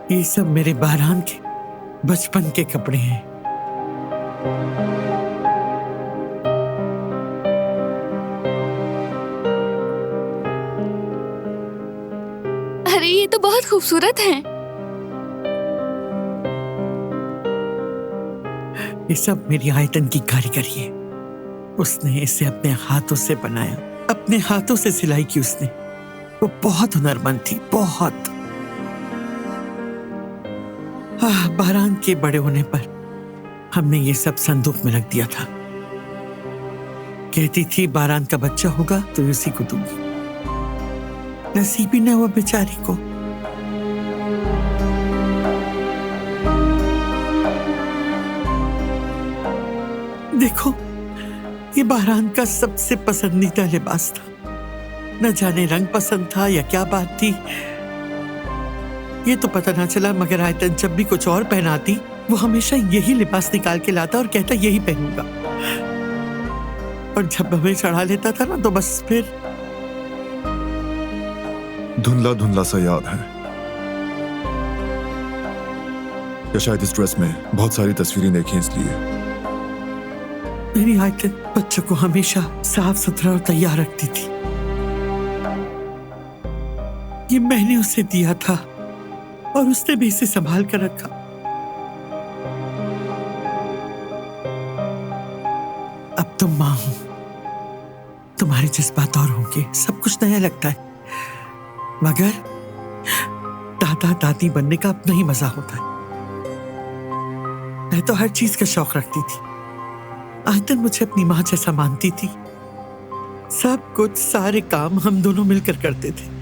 ये सब मेरे बारान के बचपन के कपड़े हैं। अरे ये तो बहुत खूबसूरत हैं। ये सब मेरी आयतन की कारीगरी है। उसने इसे अपने हाथों से बनाया, अपने हाथों से सिलाई की उसने। वो बहुत हुनरमंद थी, बहुत। बारान के बड़े होने पर हमने ये सब संदूक में रख दिया था। कहती थी बारान का बच्चा होगा तो उसी को दूंगी। नसीब ही न हुआ बेचारी को। देखो, ये बारान का सबसे पसंदीदा लिबास था। न जाने रंग पसंद था या क्या बात थी, ये तो पता ना चला, मगर आयतन जब भी कुछ और पहनाती वो हमेशा यही लिबास निकाल के लाता और कहता यही पहनूंगा। और जब हमें चढ़ा लेता था ना तो बस फिर धुंधला धुंधला सा याद है, या शायद इस ड्रेस में बहुत सारी तस्वीरें देखी इसलिए। मेरी आयतन बच्चों को हमेशा साफ सुथरा और तैयार रखती थी। ये मैंने उसे दिया था और उसने भी इसे संभाल कर रखा। अब तुम मां हो, तुम्हारे जज्बात और होंगे, सब कुछ नया लगता है, मगर दादा दादी बनने का अपना ही मजा होता है। मैं तो हर चीज का शौक रखती थी। आयतन मुझे अपनी मां जैसा मानती थी। सब कुछ, सारे काम हम दोनों मिलकर करते थे।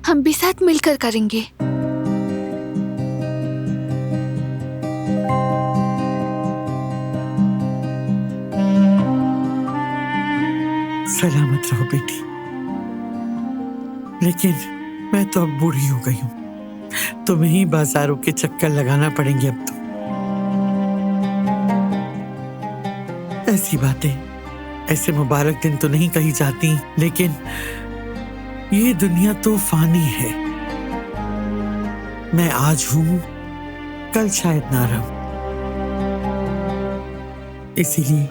हम भी साथ मिलकर करेंगे। सलामत रहो बेटी। लेकिन मैं तो अब बूढ़ी हो गई हूं, तुम्हें ही बाजारों के चक्कर लगाना पड़ेंगे अब तो। ऐसी बातें, ऐसे मुबारक दिन तो नहीं कही जाती, लेकिन ये दुनिया तो फानी है। मैं आज हूं, कल शायद ना रहूं। इसीलिए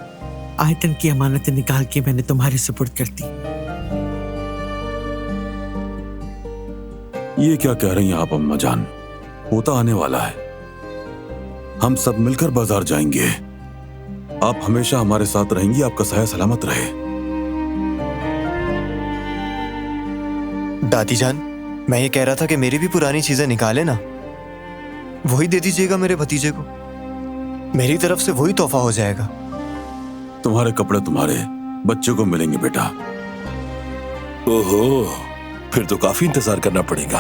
आयतन की अमानतें निकाल के मैंने तुम्हारे सुपुर्द कर दी। ये क्या कह रही हैं आप अम्मा जान? पोता आने वाला है, हम सब मिलकर बाजार जाएंगे। आप हमेशा हमारे साथ रहेंगी, आपका साया सलामत रहे। दादी जान, मैं ये कह रहा था कि मेरी भी पुरानी चीजें निकाले ना, वही दे दीजिएगा मेरे भतीजे को। मेरी तरफ से वही तोहफा हो जाएगा। तुम्हारे कपड़े तुम्हारे बच्चों को मिलेंगे बेटा। ओहो, फिर तो काफी इंतजार करना पड़ेगा।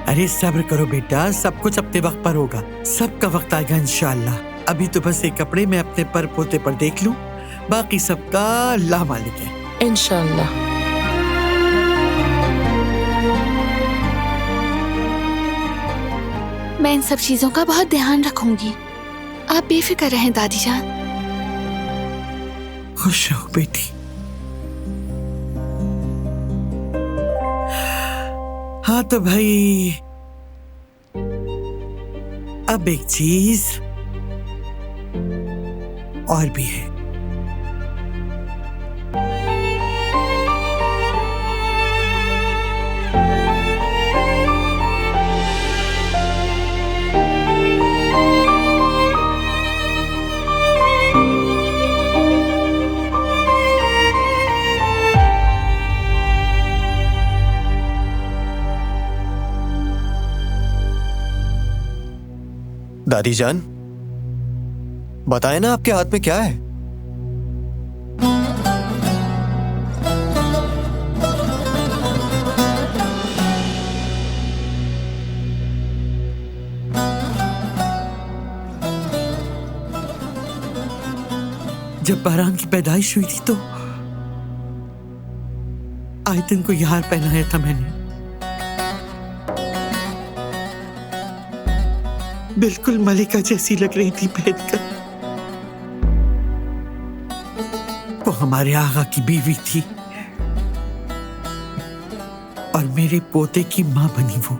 अरे सब्र करो बेटा, सब कुछ अपने वक्त पर होगा। सबका वक्त आएगा इंशाअल्लाह। अभी तो बस एक कपड़े में अपने पर पोते पर देख लूं, बाकी सबका अल्लाह मालिक है। इंशाअल्लाह। मैं इन सब चीजों का बहुत ध्यान रखूंगी। आप बेफिक्र रहें दादी जान। खुश रहो बेटी। हाँ तो भाई, अब एक चीज और भी है। दादी जान, बताए ना आपके हाथ में क्या है? जब बारान की पैदाइश हुई थी तो आयतन को यह हार पहनाया था मैंने। बिल्कुल मलिका जैसी लग रही थी पहनकर। वो हमारे आगा की बीवी थी। और मेरे पोते की माँ बनी वो।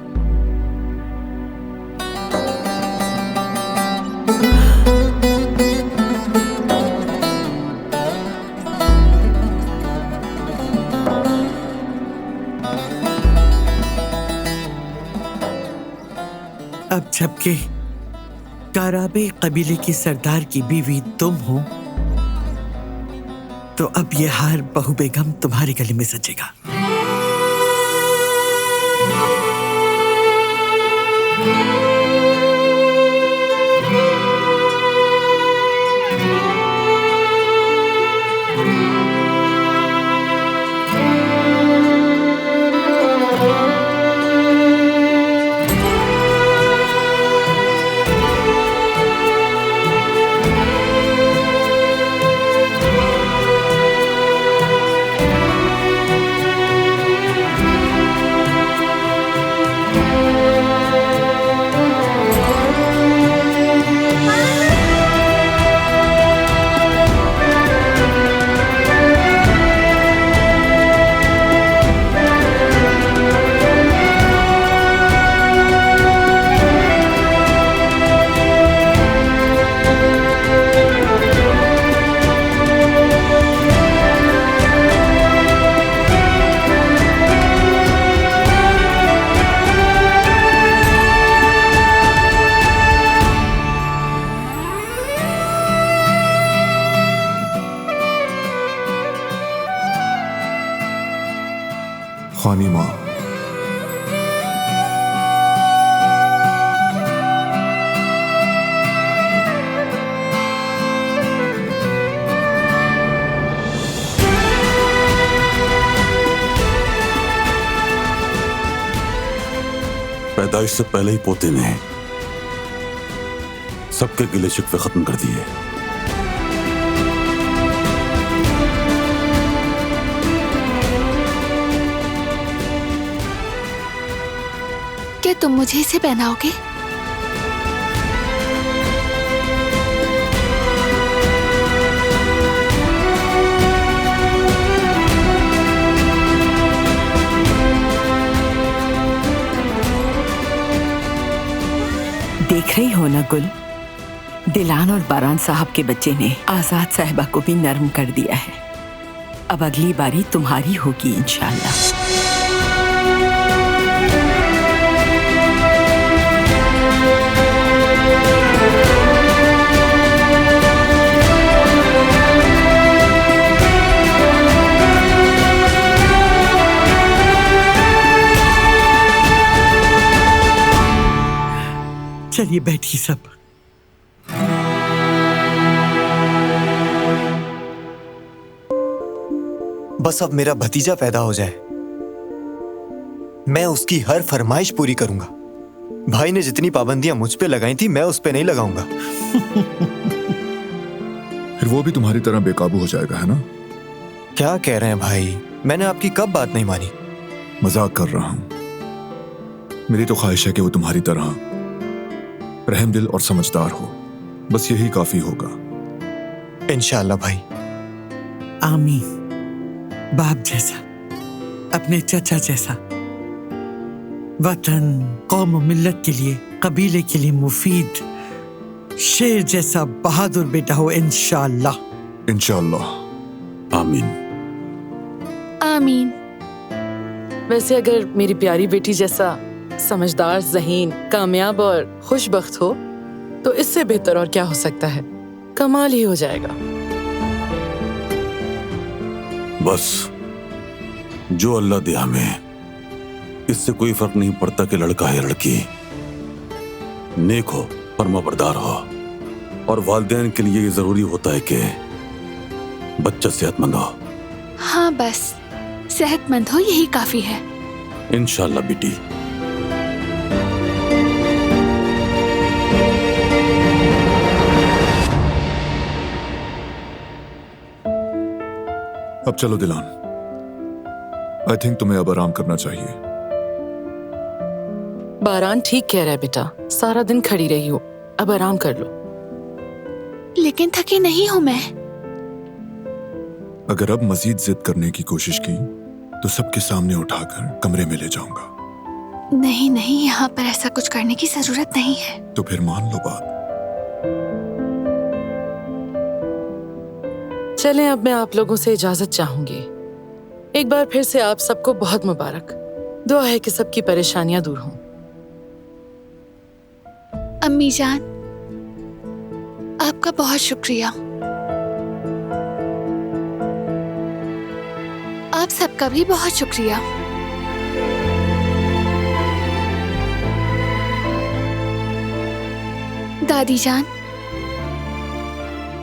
अब जबकि काराबे कबीले की सरदार की बीवी तुम हो, तो अब ये हार बहू बेगम तुम्हारे गले में सजेगा। खानी माँ, पैदाइश से पहले ही पोते ने सबके गिले शिकवे खत्म कर दिए। क्या तुम मुझे इसे पहनाओगे? देख रही हो ना गुल, दिलान और बारान साहब के बच्चे ने आजाद साहिबा को भी नरम कर दिया है। अब अगली बारी तुम्हारी होगी इंशाल्लाह। चलिए बैठिए सब। बस अब मेरा भतीजा पैदा हो जाए, मैं उसकी हर फरमाइश पूरी करूंगा। भाई ने जितनी पाबंदियां मुझ पे लगाई थी, मैं उस पे नहीं लगाऊंगा। फिर वो भी तुम्हारी तरह बेकाबू हो जाएगा, है ना? क्या कह रहे हैं भाई? मैंने आपकी कब बात नहीं मानी? मजाक कर रहा हूं। मेरी तो ख्वाहिश है कि वो तुम्हारी तरह रहमदिल और समझदार हो। बस यही काफी होगा। इंशाअल्लाह भाई। आमीन। बाप जैसा, अपने चचा जैसा, वतन, कौम और मिल्लत के लिए, कबीले के लिए मुफीद, शेर जैसा बहादुर बेटा हो इंशाअल्लाह। इंशाअल्लाह। आमीन। आमीन। वैसे अगर मेरी प्यारी बेटी जैसा समझदार, ज़हीन, कामयाब और खुशबख्त हो तो इससे बेहतर और क्या हो सकता है? कमाल ही हो जाएगा। बस जो अल्लाह दे हमें, इससे कोई फर्क नहीं पड़ता कि लड़का है या लड़की। नेक हो, फरमाबरदार हो, और वालिदैन के लिए ये जरूरी होता है कि बच्चा सेहतमंद हो। हाँ, बस सेहतमंद हो, यही काफी है। इंशाअल्लाह बेटी। अब चलो दिलान, आई थिंक तुम्हें अब आराम करना चाहिए। बारान ठीक कह रहा है बेटा, सारा दिन खड़ी रही हो, अब आराम कर लो। लेकिन थकी नहीं हूं मैं। अगर अब मजीद जिद करने की कोशिश की तो सबके सामने उठाकर कमरे में ले जाऊंगा। नहीं नहीं, यहाँ पर ऐसा कुछ करने की जरूरत नहीं है। तो फिर मान लो बात। चलें, अब मैं आप लोगों से इजाजत चाहूंगी। एक बार फिर से आप सबको बहुत मुबारक। दुआ है कि सबकी परेशानियां दूर हों। अम्मी जान, आपका बहुत शुक्रिया। आप सबका भी बहुत शुक्रिया। दादी जान,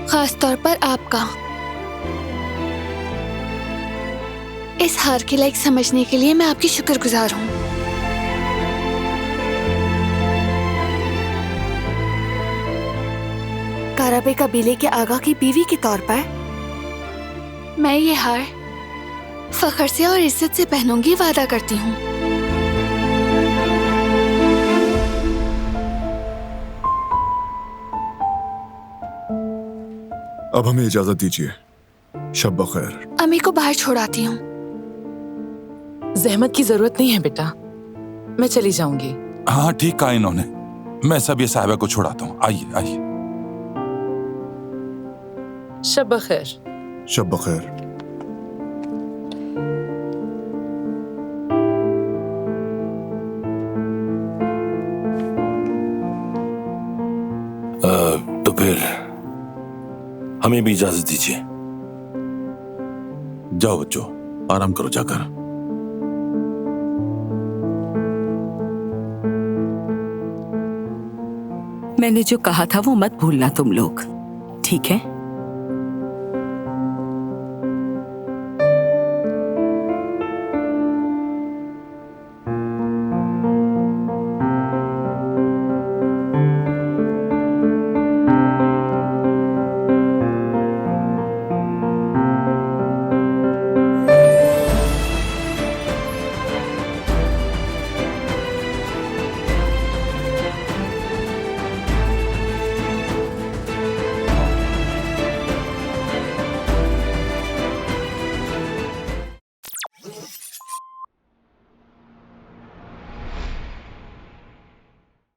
खास तौर पर आपका इस हार के लायक समझने के लिए मैं आपकी शुक्रगुजार हूँ। काराबे कबीले के आगा की बीवी के तौर पर मैं ये हार फख्र से और इज्जत से पहनूंगी, वादा करती हूँ। अब हमें इजाजत दीजिए। शब बखैर। अम्मी को बाहर छोड़ाती हूँ। जहमत की जरूरत नहीं है बेटा, मैं चली जाऊंगी। हाँ ठीक कहा इन्होंने। मैं सब ये साहिबा को छुड़ाता हूँ। आइए आइए। शब बखैर। शब बखैर। तो फिर हमें भी इजाजत दीजिए। जाओ बच्चों, आराम करो जाकर। मैंने जो कहा था वो मत भूलना तुम लोग, ठीक है?